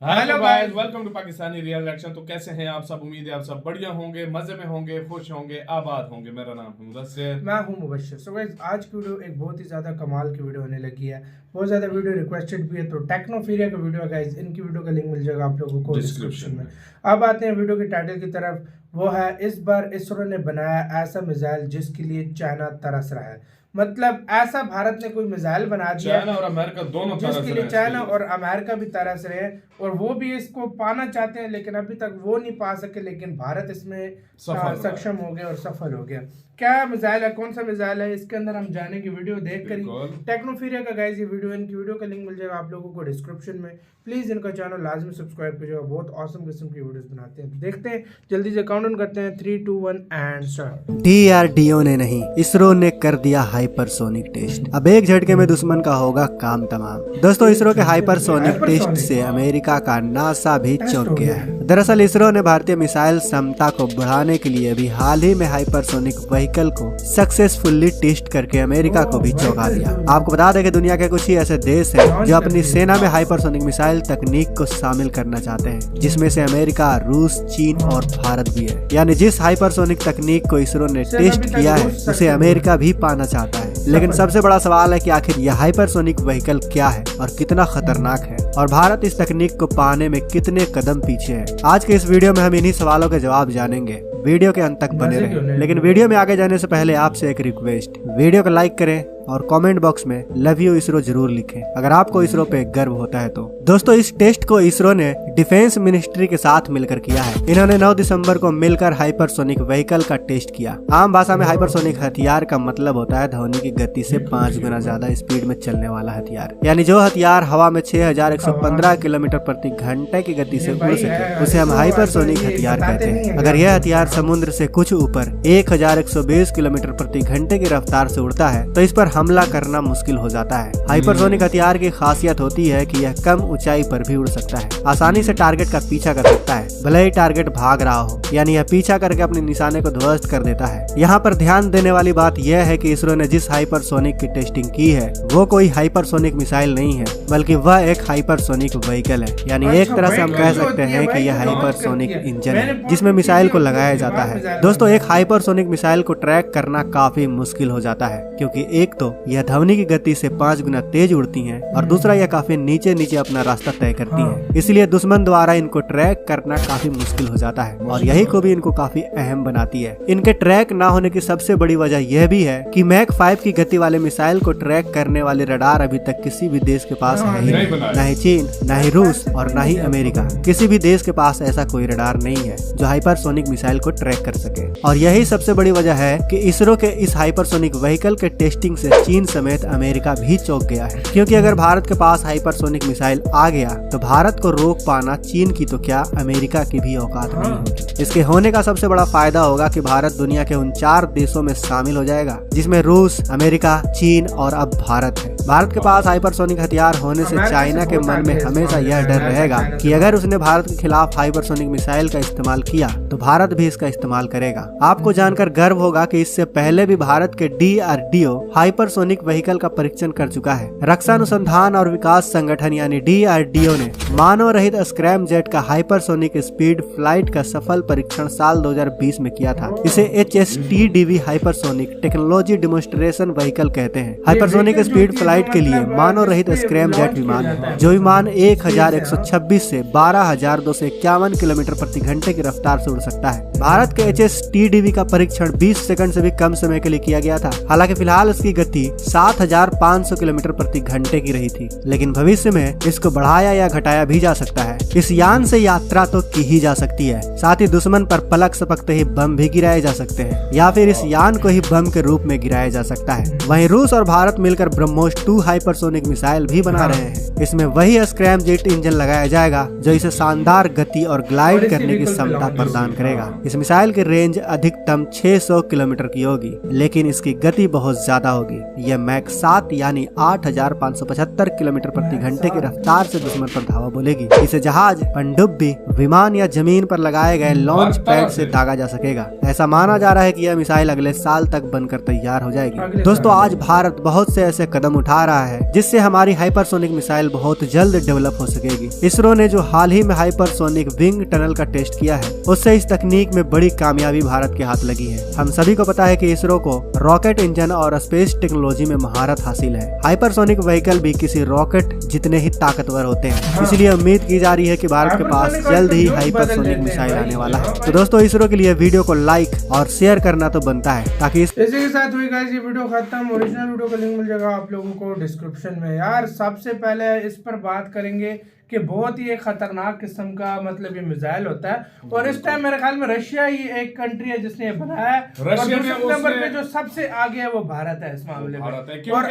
Hello guys, welcome to Pakistani real reaction. तो कैसे हैं आप सब? उम्मीद है आप सब बढ़िया होंगे, मजे में होंगे, खुश होंगे, आबाद होंगे। मेरा नाम है मुदस्सिर, मैं हूं मुबश्शिर। सो गाइस, आज की वीडियो एक बहुत ही ज़्यादा कमाल की वीडियो होने लगी है। बहुत ज़्यादा वीडियो रिक्वेस्टेड भी है, तो टेक्नोफीरिया का वीडियो है गाइस। इनकी वीडियो का लिंक मिल जाएगा आप लोगों को डिस्क्रिप्शन में। अब आते हैं वीडियो के टाइटल की तरफ। वो है, इस बार इसरो ने बनाया ऐसा मिसाइल जिसके लिए चाइना तरस रहा है। मतलब ऐसा भारत ने कोई मिसाइल बना दिया चाइना और अमेरिका दोनों जिसके लिए चाइना और अमेरिका भी तरस रहे हैं, और वो भी इसको पाना चाहते हैं, लेकिन अभी तक वो नहीं पा सके। लेकिन भारत इसमें सक्षम हो गया और सफल हो गया। क्या मिसाइल है, कौन सा मिसाइल है, इसके अंदर हम जानेंगे वीडियो देख कर ही। टेक्नोफीरिया का गाइस ये वीडियो, इनकी वीडियो का लिंक मिल जाएगा आप लोगों को डिस्क्रिप्शन में। प्लीज इनका चैनल लाजमी सब्सक्राइब कीजिएगा, बहुत औसम किस्म की वीडियोस बनाते हैं। देखते हैं, जल्दी से काउंट डाउन करते हैं। 3, 2, 1 एंड स्टार्ट। DRDO ने नहीं, इसरो ने कर दिया हाइपरसोनिक टेस्ट। अब एक झटके में दुश्मन का होगा काम तमाम। दोस्तों, इसरो के हाइपरसोनिक टेस्ट से अमेरिका का नासा भी चौंक गया है। दरअसल इसरो ने भारतीय मिसाइल क्षमता को बढ़ाने के लिए अभी हाल ही में हाइपरसोनिक व्हीकल को सक्सेसफुली टेस्ट करके अमेरिका को भी चौंका दिया। आपको बता दें कि दुनिया के कुछ ही ऐसे देश हैं जो अपनी सेना में हाइपरसोनिक मिसाइल तकनीक को शामिल करना चाहते हैं, जिसमें से अमेरिका, रूस, चीन और भारत भी है। यानी जिस हाइपरसोनिक तकनीक को इसरो ने टेस्ट किया है उसे अमेरिका भी पाना चाहता है। लेकिन सबसे बड़ा सवाल है कि आखिर यह हाइपरसोनिक व्हीकल क्या है और कितना खतरनाक है, और भारत इस तकनीक को पाने में कितने कदम पीछे है। आज के इस वीडियो में हम इन्हीं सवालों के जवाब जानेंगे। वीडियो के अंत तक बने रहें। लेकिन वीडियो में आगे जाने से पहले आपसे एक रिक्वेस्ट, वीडियो को लाइक करें और कमेंट बॉक्स में लव यू इसरो जरूर लिखें अगर आपको इसरो पे गर्व होता है तो। दोस्तों, इस टेस्ट को इसरो ने डिफेंस मिनिस्ट्री के साथ मिलकर किया है। इन्होंने 9 दिसंबर को मिलकर हाइपरसोनिक व्हीकल का टेस्ट किया। आम भाषा में हाइपरसोनिक हथियार का मतलब होता है ध्वनि की गति से 5 गुना ज्यादा स्पीड में चलने वाला हथियार। यानी जो हथियार हवा में 6115 किलोमीटर प्रति घंटे की गति से उड़ सके उसे हम हाइपरसोनिक हथियार कहते हैं। अगर यह हथियार समुद्र से कुछ ऊपर 1120 किलोमीटर प्रति घंटे की रफ्तार से उड़ता है तो इस पर हमला करना मुश्किल हो जाता है। हाइपरसोनिक हथियार की खासियत होती है कि यह कम ऊंचाई पर भी उड़ सकता है, आसानी से टारगेट का पीछा कर सकता है, भले ही टारगेट भाग रहा हो। यानी यह पीछा करके अपने निशाने को ध्वस्त कर देता है। यहाँ पर ध्यान देने वाली बात यह है कि इसरो ने जिस हाइपरसोनिक की टेस्टिंग की है वो कोई हाइपरसोनिक मिसाइल नहीं है, बल्कि वह एक हाइपरसोनिक व्हीकल है। यानी एक तरह से हम कह सकते हैं कि यह हाइपरसोनिक इंजन है जिसमें मिसाइल को लगाया जाता है। दोस्तों, एक हाइपरसोनिक मिसाइल को ट्रैक करना काफी मुश्किल हो जाता है, क्योंकि एक तो यह ध्वनि की गति से 5 गुना तेज उड़ती हैं, और दूसरा यह काफी नीचे नीचे अपना रास्ता तय करती हैं। इसलिए दुश्मन द्वारा इनको ट्रैक करना काफी मुश्किल हो जाता है, और यही को भी इनको काफी अहम बनाती है। इनके ट्रैक ना होने की सबसे बड़ी वजह यह भी है कि मैक 5 की गति वाले मिसाइल को ट्रैक करने वाले रडार अभी तक किसी भी देश के पास है ही नहीं। न ही चीन, न ही रूस और न ही अमेरिका, किसी भी देश के पास ऐसा कोई रडार नहीं है जो हाइपरसोनिक मिसाइल को ट्रैक कर सके। और यही सबसे बड़ी वजह है कि इसरो के इस हाइपरसोनिक व्हीकल के टेस्टिंग से चीन समेत अमेरिका भी चौंक गया है। क्योंकि अगर भारत के पास हाइपरसोनिक मिसाइल आ गया तो भारत को रोक पाना चीन की तो क्या, अमेरिका की भी औकात नहीं होगी। इसके होने का सबसे बड़ा फायदा होगा कि भारत दुनिया के उन 4 देशों में शामिल हो जाएगा जिसमें रूस, अमेरिका, चीन और अब भारत है। भारत के पास हाइपरसोनिक हथियार होने से चाइना के मन में हमेशा यह डर रहेगा कि अगर उसने भारत के खिलाफ हाइपरसोनिक मिसाइल का इस्तेमाल किया तो भारत भी इसका इस्तेमाल करेगा। आपको जानकर गर्व होगा कि इससे पहले भी भारत के DRDO हाइपरसोनिक व्हीकल का परीक्षण कर चुका है। रक्षा अनुसंधान और विकास संगठन यानी DRDO ने मानव रहित स्क्रैम जेट का हाइपरसोनिक स्पीड फ्लाइट का सफल परीक्षण साल 2020 में किया था। इसे HSTDV hypersonic technology demonstration vehicle कहते हैं। हाइपरसोनिक स्पीड फ्लाइट के लिए मानव रहित स्क्रैम जेट विमान है, जो विमान 1126 से 12,251 किलोमीटर प्रति घंटे की रफ्तार से उड़ सकता है। भारत के HSTDV का परीक्षण 20 सेकंड से भी कम समय के लिए किया गया था। हालांकि फिलहाल इसकी गति 7,500 किलोमीटर प्रति घंटे की रही थी, लेकिन भविष्य में इसको बढ़ाया या घटाया भी जा सकता है। इस यान से यात्रा तो की ही जा सकती है, साथ ही दुश्मन पर पलक झपकते ही बम भी गिराए जा सकते हैं, या फिर इस यान को ही बम के रूप में गिराया जा सकता है। वहीं रूस और भारत मिलकर ब्रह्मोस 2 हाइपरसोनिक मिसाइल भी बना रहे हैं। इसमें वही स्क्रैम जेट इंजन लगाया जाएगा जो इसे शानदार गति और ग्लाइड करने की क्षमता प्रदान करेगा। इस मिसाइल की रेंज अधिकतम 600 किलोमीटर की होगी, लेकिन इसकी गति बहुत ज्यादा होगी। यह मैक 7 यानी 8,575 किलोमीटर प्रति घंटे की रफ्तार से दुश्मन पर धावा बोलेगी। इसे जहाज, पनडुब्बी, विमान या जमीन पर लगाए गए लॉन्च पैड से दागा जा सकेगा। ऐसा माना जा रहा है कि यह मिसाइल अगले साल तक बनकर तैयार हो जाएगी। दोस्तों, आज भारत बहुत से ऐसे कदम उठा रहा है जिससे हमारी हाइपरसोनिक मिसाइल बहुत जल्द डेवलप हो सकेगी। इसरो ने जो हाल ही में हाइपरसोनिक विंग टनल का टेस्ट किया है, उससे इस तकनीक में बड़ी कामयाबी भारत के हाथ लगी है। हम सभी को पता है कि इसरो को रॉकेट इंजन और स्पेस टेक्नोलॉजी में महारत हासिल है। हाइपरसोनिक व्हीकल भी किसी रॉकेट जितने ही ताकतवर होते हैं, इसलिए उम्मीद की जा रही है कि भारत के पास जल्द ही हाइपरसोनिक मिसाइल आने वाला है। तो दोस्तों, इसरो के लिए वीडियो को लाइक और शेयर करना तो बनता है, ताकि इसी के साथ हुई गाइस ये वीडियो खत्म। ओरिजिनल वीडियो का लिंक मिल जाएगा आप लोगों को डिस्क्रिप्शन में। यार सबसे पहले इस पर बात करेंगे कि बहुत ही एक खतरनाक किस्म का मतलब ये मिसाइल होता है, और इस टाइम मेरे ख्याल में रशिया ही एक कंट्री है जिसने ये बनाया है, और दूसरे नंबर पे जो सबसे आगे है वो भारत है इस मामले में, और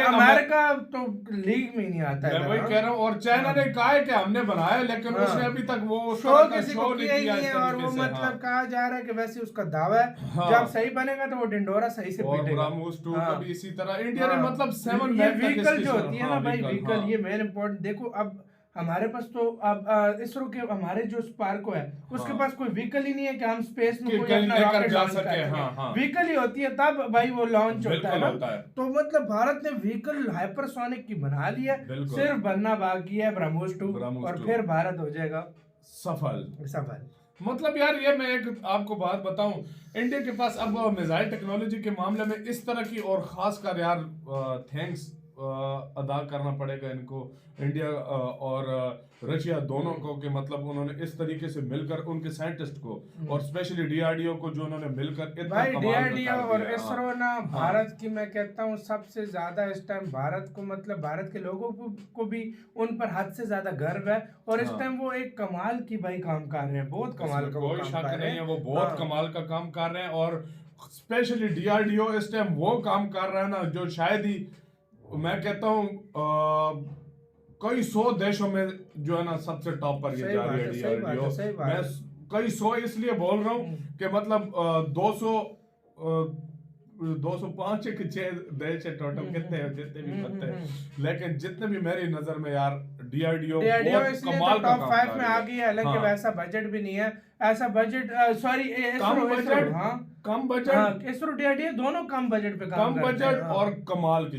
अमेरिका तो लीग में ही नहीं आता है। मैं वही कह रहा हूँ, और चाइना ने कहा है कि हमने बनाया, लेकिन उसने अभी तक वो शो किसी को किया ही नहीं है, और वो मतलब कहा जा रहा है कि वैसे उसका दावा है जब सही बनेगा तो वो डिंडोरा सही से पीटेगा। इसी तरह इंडिया ने मतलब 7 व्हीकल जो होती है ना भाई, व्हीकल ये मेन इम्पोर्टेंट। देखो अब हमारे पास तो अब इसरो के हमारे जो स्पार्को है उसके पास कोई व्हीकल ही नहीं है कि हम स्पेस में कोई अपना रॉकेट लॉन्च कर सकें। व्हीकल ही होती है तब भाई वो लॉन्च होता है ना। तो मतलब भारत ने व्हीकल हाइपरसोनिक की बना ली है, सिर्फ बनना बाकी है ब्रह्मोस 2, और फिर भारत हो जाएगा सफल। मतलब यार ये मैं एक आपको बात बताऊं, इंडिया के पास अब मिसाइल टेक्नोलॉजी के मामले में इस तरह की, और खासकर यार थैंक्स अदा करना पड़ेगा इनको, इंडिया और रशिया दोनों को, कि मतलब उन्होंने इस तरीके से मिलकर उनके साइंटिस्ट को, और स्पेशली डीआरडीओ को जो उन्होंने मिलकर इतना भाई डीआरडीओ और इसरो ना भारत की, मैं कहता हूँ सबसे ज्यादा इस टाइम भारत को, मतलब भारत के लोगों को भी उन पर हद से ज्यादा गर्व है, और इस टाइम वो एक कमाल की भाई काम कर रहे हैं, बहुत कमाल का कोई शक नहीं है, वो बहुत कमाल का काम कर रहे हैं। और स्पेशली डीआरडीओ इस टाइम वो काम कर रहा है ना जो शायद ही, मैं कहता हूँ कई 100 देशों में जो है ना सबसे टॉप पर ये जा रही है डीआरडीओ। मैं कई 100 इसलिए बोल रहा हूँ कि मतलब 205 के 6 देश है टोटल, कितने हैं जितने भी पता है, लेकिन जितने भी मेरी नजर में यार डीआरडीओ कमाल का टॉप 5 में आ गई है। हालांकि वैसा बजट भी नहीं है, ऐसा बजट सॉरी कम बजट इसरो डीआरडीओ दोनों कम बजट पे काम करते हैं, और कमाल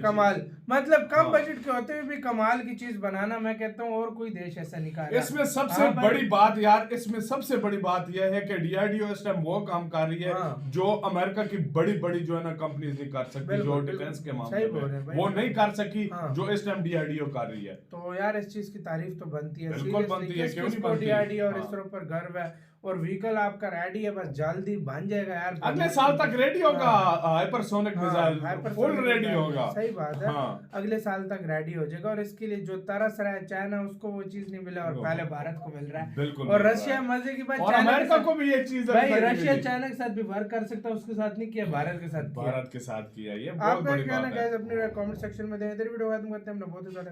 मतलब कम बजट के होते हुए भी कमाल की चीज बनाना, मैं कहता हूँ और कोई देश ऐसा नहीं कर रहा। इसमें सबसे बड़ी बात यार, इसमें सबसे बड़ी बात यह है कि डीआरडीओ इस टाइम वो काम कर रही है जो अमेरिका की बड़ी बड़ी जो है ना कंपनीज नहीं कर सकती, जो डिफेंस के मामले में वो नहीं कर सकी, जो इस टाइम डीआरडीओ कर रही है। तो यार इस चीज की तारीफ तो बनती है, बिल्कुल बनती है, क्यों नहीं बनती। डीआरडीओ और इसरो पर गर्व है, और व्हीकल आपका रेडी है, बस जल्दी बन जाएगा यार, अगले साल तक रेडी होगा हाइपरसोनिक मिसाइल, फुल रेडी होगा। सही बात है, अगले साल तक रेडी हो जाएगा, और इसके लिए जो तरस रहा है चाइना, उसको वो चीज नहीं मिला, और पहले भारत को मिल रहा है। और रशिया मजे की बात, अमेरिका को भी ये चीज भाई रशिया चाइना के साथ भी वर्क कर सकता है, उसके साथ नहीं किया, भारत के साथ किया। ये आपका कहना है अपने कमेंट सेक्शन में दें। इधर वीडियो खत्म करते हैं, हमने बहुत ज्यादा